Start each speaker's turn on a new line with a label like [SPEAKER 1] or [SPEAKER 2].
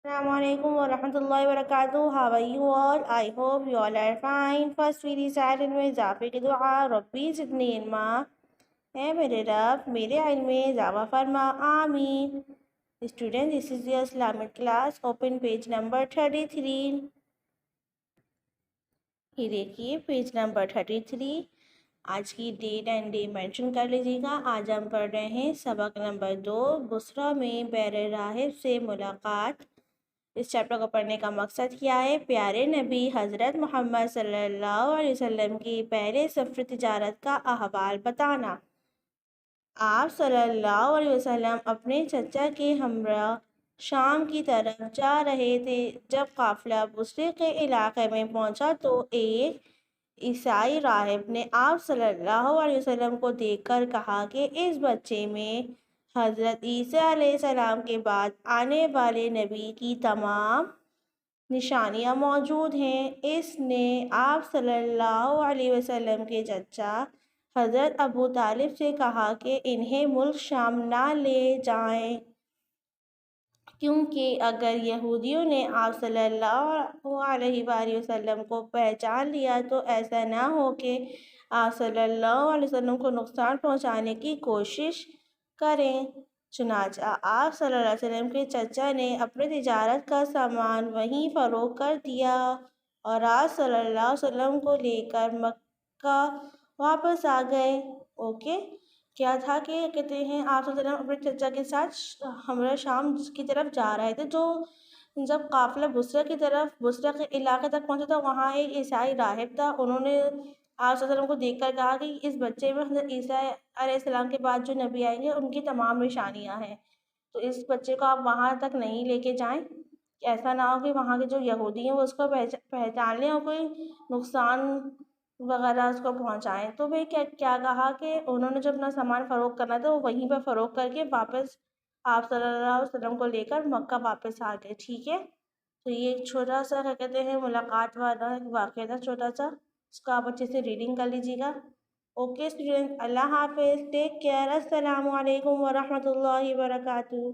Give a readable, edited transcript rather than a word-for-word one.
[SPEAKER 1] Assalamualaikum warahmatullahi wabarakatuh. How are you all? I hope you all are fine. First we recite इल्म में इजाफे की दुआ रब्बी ज़िदनी इल्मा। है मेरे रब मेरे इल्म में इजाफा फरमा आमीन। Student, this is your Islamic class. Open page number 33. ये देखिए पेज नंबर 33। आज की डेट एंड डे मेंशन कर लीजिएगा। आज हम पढ़ रहे हैं सबक नंबर 2, बुसरा में बैर राहिब से मुलाकात। इस चैप्टर को पढ़ने का मकसद क्या है? प्यारे नबी हज़रत मोहम्मद सल्लल्लाहु अलैहि वसल्लम की पहले सफ़र तिजारत का अहवाल बताना। आप सल्लल्लाहु अलैहि वसल्लम अपने चचा के हमरा शाम की तरफ जा रहे थे। जब काफ़िला बुसरे के इलाके में पहुंचा तो एक ईसाई राहिब ने आप सल्लल्लाहु अलैहि वसल्लम को देखकर कहा कि इस बच्चे में हज़रत ईसा अलैहिस्सलाम के बाद आने वाले नबी की तमाम निशानियां मौजूद हैं। इसने आप सल्लल्लाहु अलैहि वसल्लम के चचा हज़रत अबू तालिब से कहा कि इन्हें मुल्क शाम ना ले जाएं, क्योंकि अगर यहूदियों ने आप सल्लल्लाहु अलैहि वसल्लम को पहचान लिया तो ऐसा ना हो कि आप सल्लल्लाहु अलैहि वसल्लम को नुकसान पहुंचाने की कोशिश करें। चुनांचे आप सल्लल्लाहु अलैहि वसल्लम के चचा ने अपने तिजारत का सामान वहीं फ़रोख्त कर दिया और आप सल्लल्लाहु अलैहि वसल्लम को लेकर मक्का वापस आ गए। ओके, क्या था कि कहते हैं आप सल्लल्लाहु अलैहि वसल्लम अपने चचा के साथ हमरा शाम की तरफ जा रहे थे। तो जब काफ़िला बुसरा की तरफ बुसरा के इलाके तक पहुंचा तो वहाँ एक ईसाई राहिब था। उन्होंने आप सल्लल्लाहु अलैहि वसल्लम को देखकर कहा कि इस बच्चे में हज़रत ईसा अलैहिस्सलाम के बाद जो नबी आएंगे उनकी तमाम निशानियाँ हैं, तो इस बच्चे को आप वहाँ तक नहीं लेके जाएं। ऐसा ना हो कि वहाँ के जो यहूदी हैं वो उसको पहचान लें और कोई नुकसान वगैरह उसको पहुँचाएँ। तो वे क्या क्या कहा कि उन्होंने जो अपना सामान फ़रोख्त करना था वो वहीं पर फ़रोख्त करके वापस आप सल्लल्लाहु अलैहि वसल्लम को लेकर मक्का वापस आ गए। ठीक है, तो ये एक छोटा सा क्या कहते हैं मुलाकात वाला वाक़या था छोटा सा, उसको आप अच्छे से रीडिंग कर लीजिएगा। ओके स्टूडेंट, अल्लाह हाफ़िज़, टेक केयर, अस्सलामु अलैकुम व रहमतुल्लाहि व बरकातुहू।